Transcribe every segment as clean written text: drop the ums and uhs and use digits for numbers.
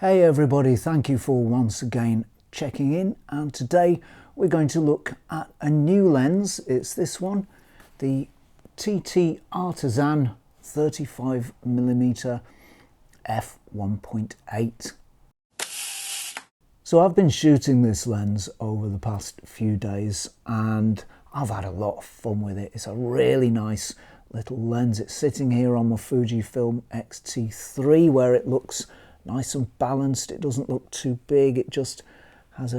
Hey everybody, thank you for once again checking in, and today we're going to look at a new lens. It's this one, the TTArtisan 35mm f1.8. So I've been shooting this lens over the past few days and I've had a lot of fun with it. It's a really nice little lens. It's sitting here on my Fujifilm X-T3 where it looks nice and balanced. It doesn't look too big. It just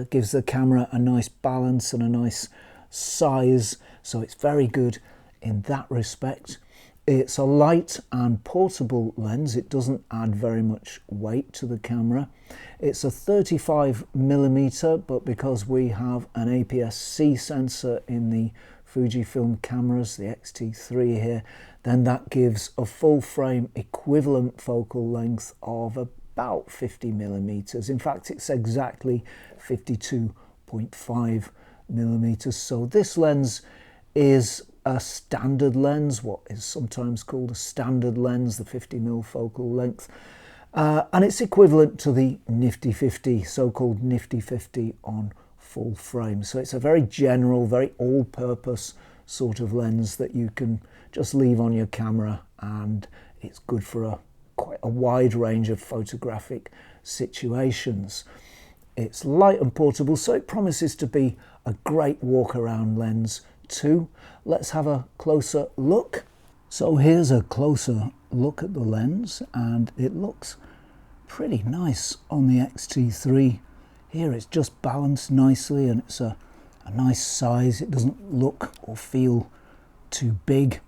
gives the camera a nice balance and a nice size. So it's very good in that respect. It's a light and portable lens. It doesn't add very much weight to the camera. It's a 35mm, but because we have an APS-C sensor in the Fujifilm cameras, the X-T3 here, then that gives a full frame equivalent focal length of about 50mm. In fact, it's exactly 52.5mm. So this lens is a standard lens, what is sometimes called a standard lens, the 50mm focal length. And it's equivalent to the Nifty 50, so-called Nifty 50 on full frame. So it's a very general, very all-purpose sort of lens that you can just leave on your camera, and it's good for quite a wide range of photographic situations. It's light and portable, so it promises to be a great walk-around lens too. Let's have a closer look. So here's a closer look at the lens, and it looks pretty nice on the X-T3. Here it's just balanced nicely and it's a nice size. It doesn't look or feel too big.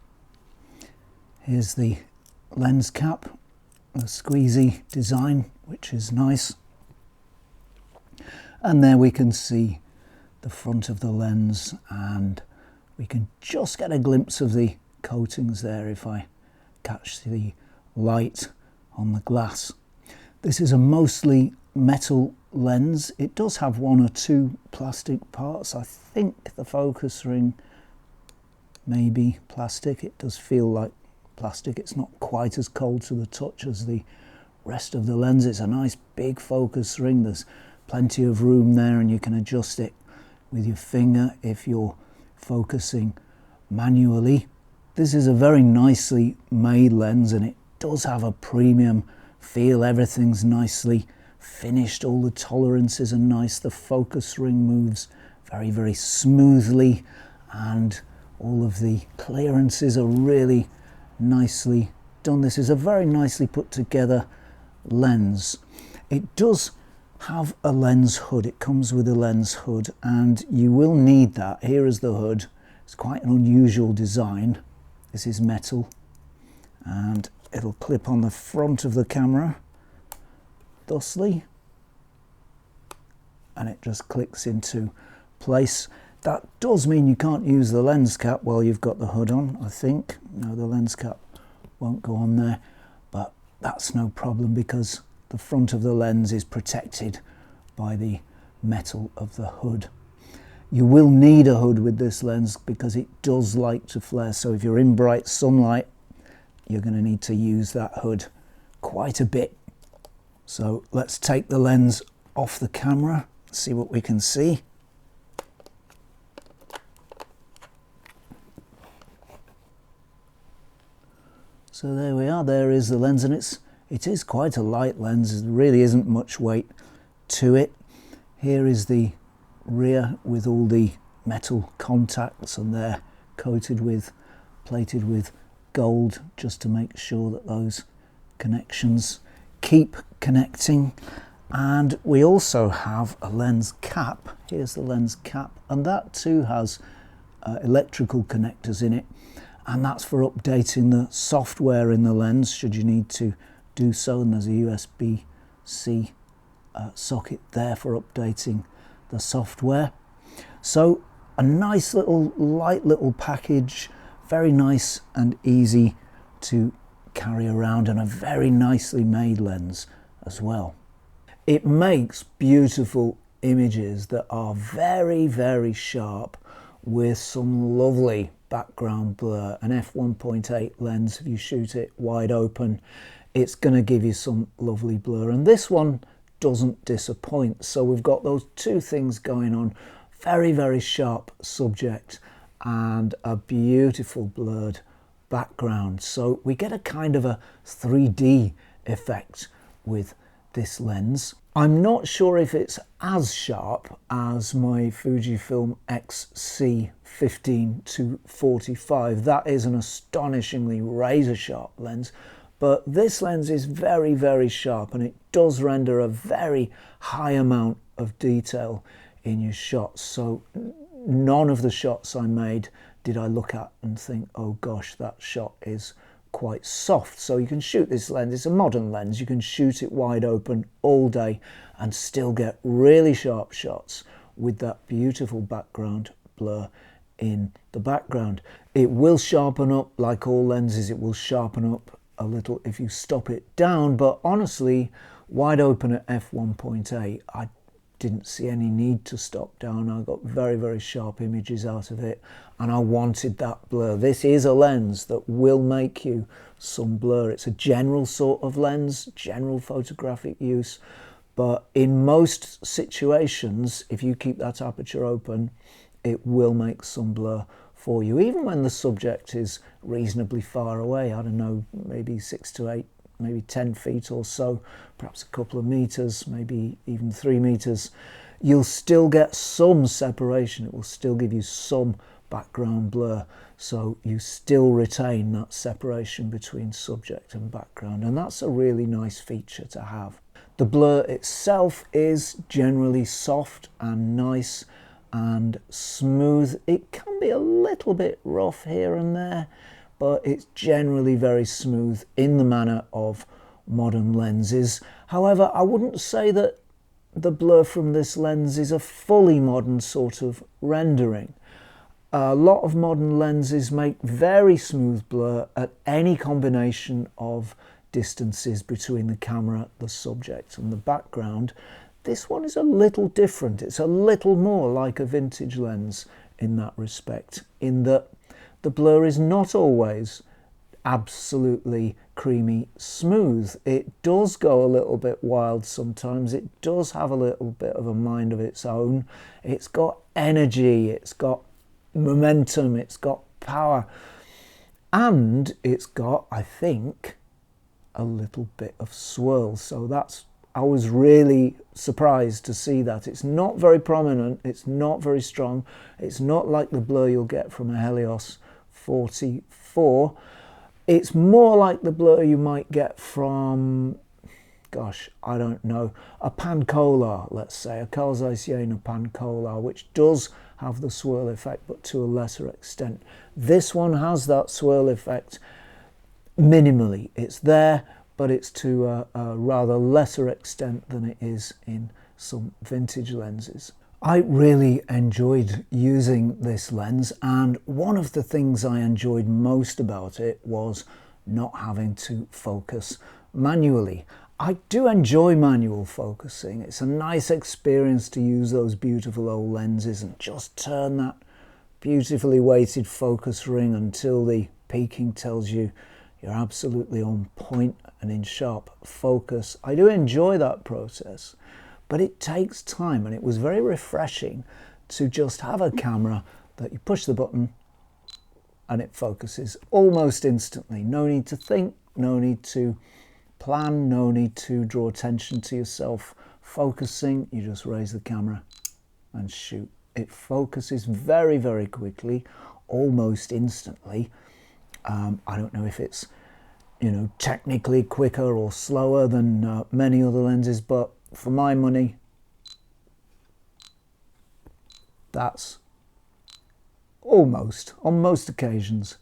Here's the lens cap, a squeezy design, which is nice. And there we can see the front of the lens, and we can just get a glimpse of the coatings there if I catch the light on the glass. This is a mostly metal lens. It does have one or two plastic parts. I think the focus ring may be plastic. It does feel like plastic. It's not quite as cold to the touch as the rest of the lens. It's a nice big focus ring. There's plenty of room there, and you can adjust it with your finger if you're focusing manually. This is a very nicely made lens, and it does have a premium feel. Everything's nicely finished. All the tolerances are nice. The focus ring moves very, very smoothly, and all of the clearances are really nicely done. This is a very nicely put together lens. It does have a lens hood. It comes with a lens hood, and you will need that. Here is the hood. It's quite an unusual design. This is metal, and it'll clip on the front of the camera thusly, and it just clicks into place. That does mean you can't use the lens cap while you've got the hood on, I think. No, the lens cap won't go on there, but that's no problem because the front of the lens is protected by the metal of the hood. You will need a hood with this lens because it does like to flare, so if you're in bright sunlight, you're going to need to use that hood quite a bit. So let's take the lens off the camera, see what we can see. So there we are, there is the lens, and it is quite a light lens. There really isn't much weight to it. Here is the rear with all the metal contacts, and they're plated with gold just to make sure that those connections keep connecting. And we also have a lens cap. Here's the lens cap, and that too has electrical connectors in it, and that's for updating the software in the lens should you need to do so. And there's a USB-C socket there for updating the software. So a nice little light little package, very nice and easy to carry around, and a very nicely made lens as well. It makes beautiful images that are very, very sharp with some lovely background blur. An f1.8 lens, if you shoot it wide open, it's going to give you some lovely blur, and this one doesn't disappoint. So we've got those two things going on. Very, very sharp subject and a beautiful blurred background. So we get a kind of a 3D effect with this lens. I'm not sure if it's as sharp as my Fujifilm XC15-45. That is an astonishingly razor sharp lens, but this lens is very, very sharp, and it does render a very high amount of detail in your shots. So none of the shots I made did I look at and think, oh gosh, that shot is quite soft. So you can shoot this lens, it's a modern lens, you can shoot it wide open all day and still get really sharp shots with that beautiful background blur in the background. It will sharpen up, like all lenses, it will sharpen up a little if you stop it down, but honestly, wide open at f1.8, I didn't see any need to stop down. I got very, very sharp images out of it, and I wanted that blur. This is a lens that will make you some blur. It's a general sort of lens, general photographic use, but in most situations, if you keep that aperture open, it will make some blur for you, even when the subject is reasonably far away. I don't know, maybe 6 to 8, maybe 10 feet or so, perhaps a couple of meters, maybe even 3 meters. You'll still get some separation. It will still give you some background blur, so you still retain that separation between subject and background, and that's a really nice feature to have. The blur itself is generally soft and nice and smooth. It can be a little bit rough here and there, but it's generally very smooth in the manner of modern lenses. However, I wouldn't say that the blur from this lens is a fully modern sort of rendering. A lot of modern lenses make very smooth blur at any combination of distances between the camera, the subject and the background. This one is a little different. It's a little more like a vintage lens in that respect, in that the blur is not always absolutely creamy smooth. It does go a little bit wild sometimes. It does have a little bit of a mind of its own. It's got energy, it's got momentum, it's got power, and it's got, I think, a little bit of swirl. So I was really surprised to see that. It's not very prominent, it's not very strong, it's not like the blur you'll get from a Helios 44. It's more like the blur you might get from, gosh, I don't know, a Pancolar, let's say, a Carl Zeiss Jena Pancolar, which does have the swirl effect, but to a lesser extent. This one has that swirl effect minimally. It's there, but it's to a rather lesser extent than it is in some vintage lenses. I really enjoyed using this lens, and one of the things I enjoyed most about it was not having to focus manually. I do enjoy manual focusing. It's a nice experience to use those beautiful old lenses and just turn that beautifully weighted focus ring until the peaking tells you you're absolutely on point and in sharp focus. I do enjoy that process, but it takes time, and it was very refreshing to just have a camera that you push the button and it focuses almost instantly. No need to think, no need to plan, no need to draw attention to yourself focusing. You just raise the camera and shoot. It focuses very, very quickly, almost instantly. I don't know if it's, you know, technically quicker or slower than many other lenses, but for my money, that's almost, on most occasions,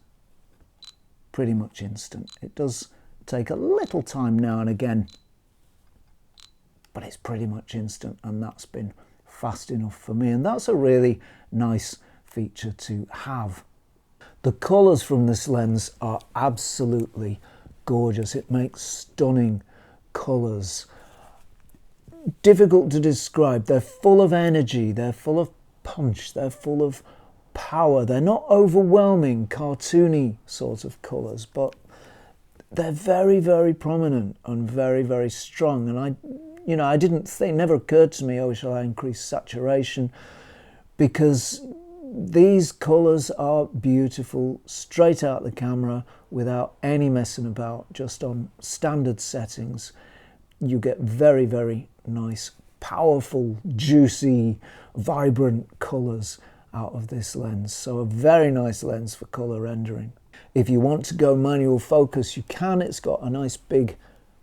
pretty much instant. It does take a little time now and again, but it's pretty much instant, and that's been fast enough for me, and that's a really nice feature to have. The colours from this lens are absolutely gorgeous. It makes stunning colours. Difficult to describe. They're full of energy, they're full of punch, they're full of power. They're not overwhelming, cartoony sort of colours, but they're very, very prominent and very, very strong. And you know, I didn't think, never occurred to me, oh, shall I increase saturation? Because these colours are beautiful straight out the camera without any messing about, just on standard settings. You get very, very nice, powerful, juicy, vibrant colours out of this lens. So a very nice lens for colour rendering. If you want to go manual focus, you can. It's got a nice big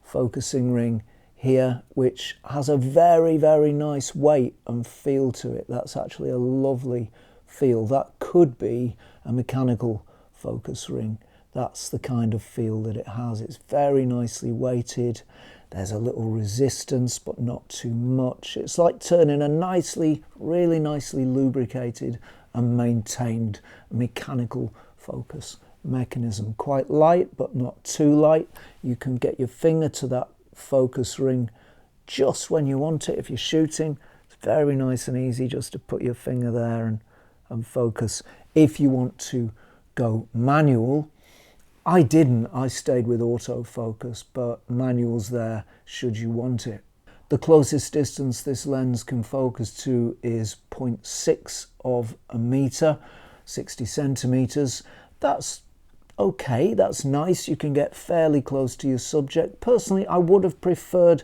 focusing ring here, which has a very, very nice weight and feel to it. That's actually a lovely feel. That could be a mechanical focus ring. That's the kind of feel that it has. It's very nicely weighted. There's a little resistance, but not too much. It's like turning a nicely, really nicely lubricated and maintained mechanical focus mechanism. Quite light, but not too light. You can get your finger to that focus ring just when you want it. If you're shooting, it's very nice and easy just to put your finger there and focus. If you want to go manual, I didn't. I stayed with autofocus, but manual's there should you want it. The closest distance this lens can focus to is 0.6 of a meter, 60 centimeters. That's okay, that's nice. You can get fairly close to your subject. Personally, I would have preferred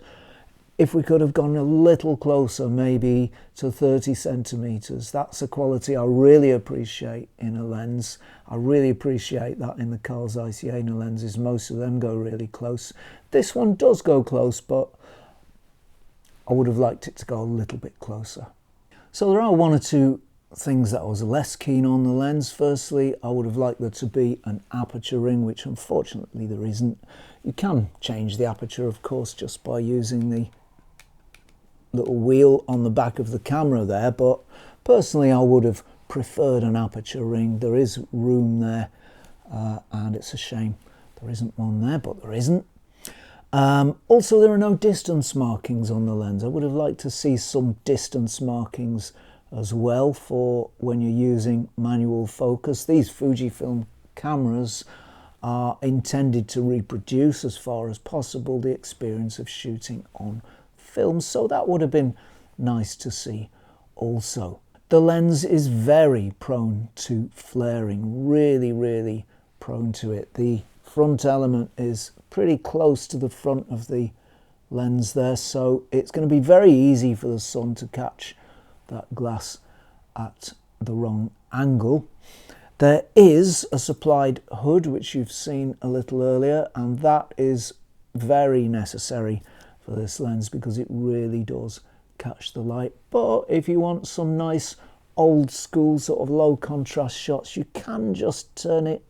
if we could have gone a little closer, maybe to 30 centimeters. That's a quality I really appreciate in a lens. I really appreciate that in the Carl Zeiss Jena lenses. Most of them go really close. This one does go close, but I would have liked it to go a little bit closer. So there are one or two things that I was less keen on the lens. Firstly, I would have liked there to be an aperture ring, which unfortunately there isn't. You can change the aperture, of course, just by using the little wheel on the back of the camera there, but personally I would have preferred an aperture ring. There is room there, and it's a shame there isn't one there, but there isn't. Also, there are no distance markings on the lens. I would have liked to see some distance markings as well for when you're using manual focus. These Fujifilm cameras are intended to reproduce as far as possible the experience of shooting on film, so that would have been nice to see also. The lens is very prone to flaring, really, really prone to it. The front element is pretty close to the front of the lens there, so it's going to be very easy for the sun to catch that glass at the wrong angle. There is a supplied hood, which you've seen a little earlier, and that is very necessary for this lens because it really does catch the light. But if you want some nice old school sort of low contrast shots, you can just turn it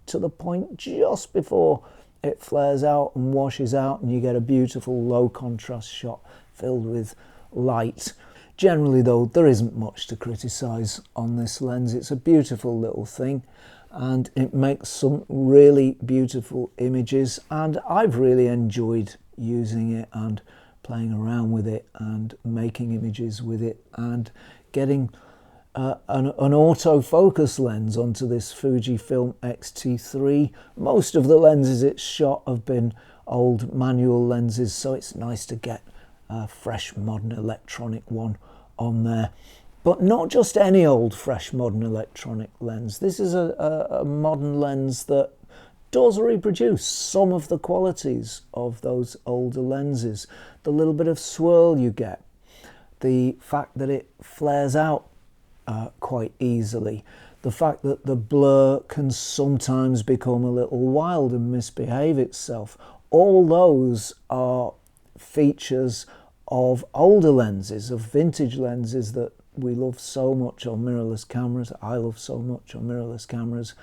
to the point just before it flares out and washes out, and you get a beautiful low contrast shot filled with light. Generally though, there isn't much to criticize on this lens. It's a beautiful little thing and it makes some really beautiful images, and I've really enjoyed using it and playing around with it and making images with it and getting an autofocus lens onto this Fujifilm X-T3. Most of the lenses it's shot have been old manual lenses, so it's nice to get a fresh modern electronic one on there. But not just any old fresh modern electronic lens. This is a modern lens that does reproduce some of the qualities of those older lenses. The little bit of swirl you get, the fact that it flares out quite easily, the fact that the blur can sometimes become a little wild and misbehave itself. All those are features of older lenses, of vintage lenses that we love so much on mirrorless cameras. I love so much on mirrorless cameras.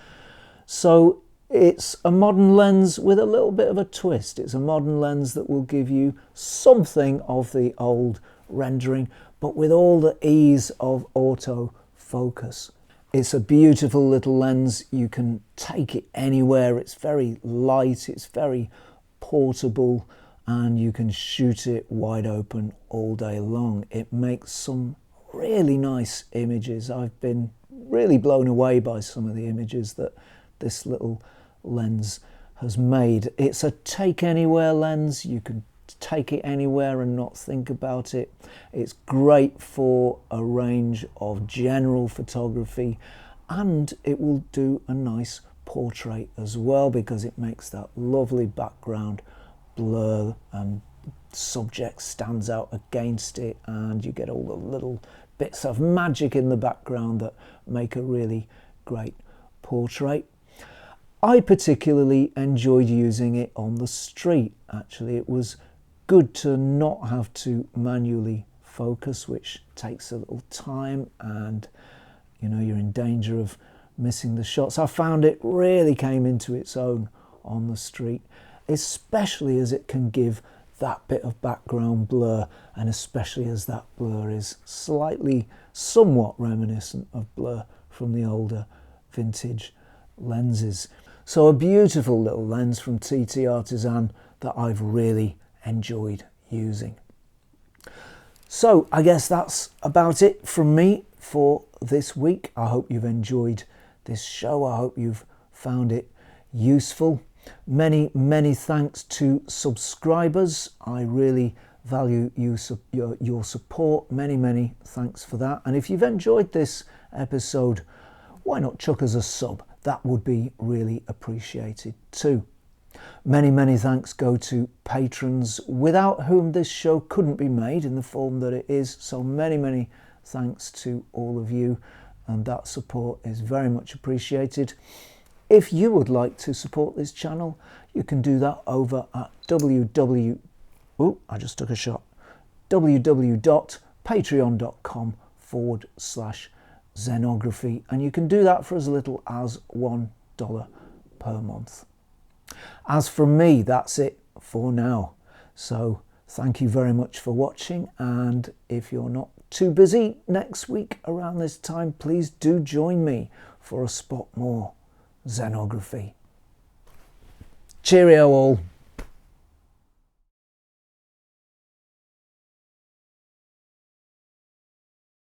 So it's a modern lens with a little bit of a twist. It's a modern lens that will give you something of the old rendering, but with all the ease of autofocus. It's a beautiful little lens. You can take it anywhere. It's very light, it's very portable, and you can shoot it wide open all day long. It makes some really nice images. I've been really blown away by some of the images that this little lens has made. It's a take anywhere lens. You can take it anywhere and not think about it. It's great for a range of general photography, and it will do a nice portrait as well because it makes that lovely background blur and subject stands out against it, and you get all the little bits of magic in the background that make a really great portrait. I particularly enjoyed using it on the street. Actually, it was good to not have to manually focus, which takes a little time, and you know, you're in danger of missing the shots. I found it really came into its own on the street, especially as it can give that bit of background blur, and especially as that blur is somewhat reminiscent of blur from the older vintage lenses. So a beautiful little lens from TTArtisan that I've really enjoyed using. So I guess that's about it from me for this week. I hope you've enjoyed this show. I hope you've found it useful. Many thanks to subscribers. I really value your support. Many thanks for that. And if you've enjoyed this episode, why not chuck us a sub? That would be really appreciated too. Many thanks go to patrons without whom this show couldn't be made in the form that it is. So many thanks to all of you, and that support is very much appreciated. If you would like to support this channel, you can do that over at www.patreon.com/Zenography, and you can do that for as little as $1 per month. As from me, that's it for now. So thank you very much for watching, and if you're not too busy next week around this time, please do join me for a spot more Zenography. Cheerio all.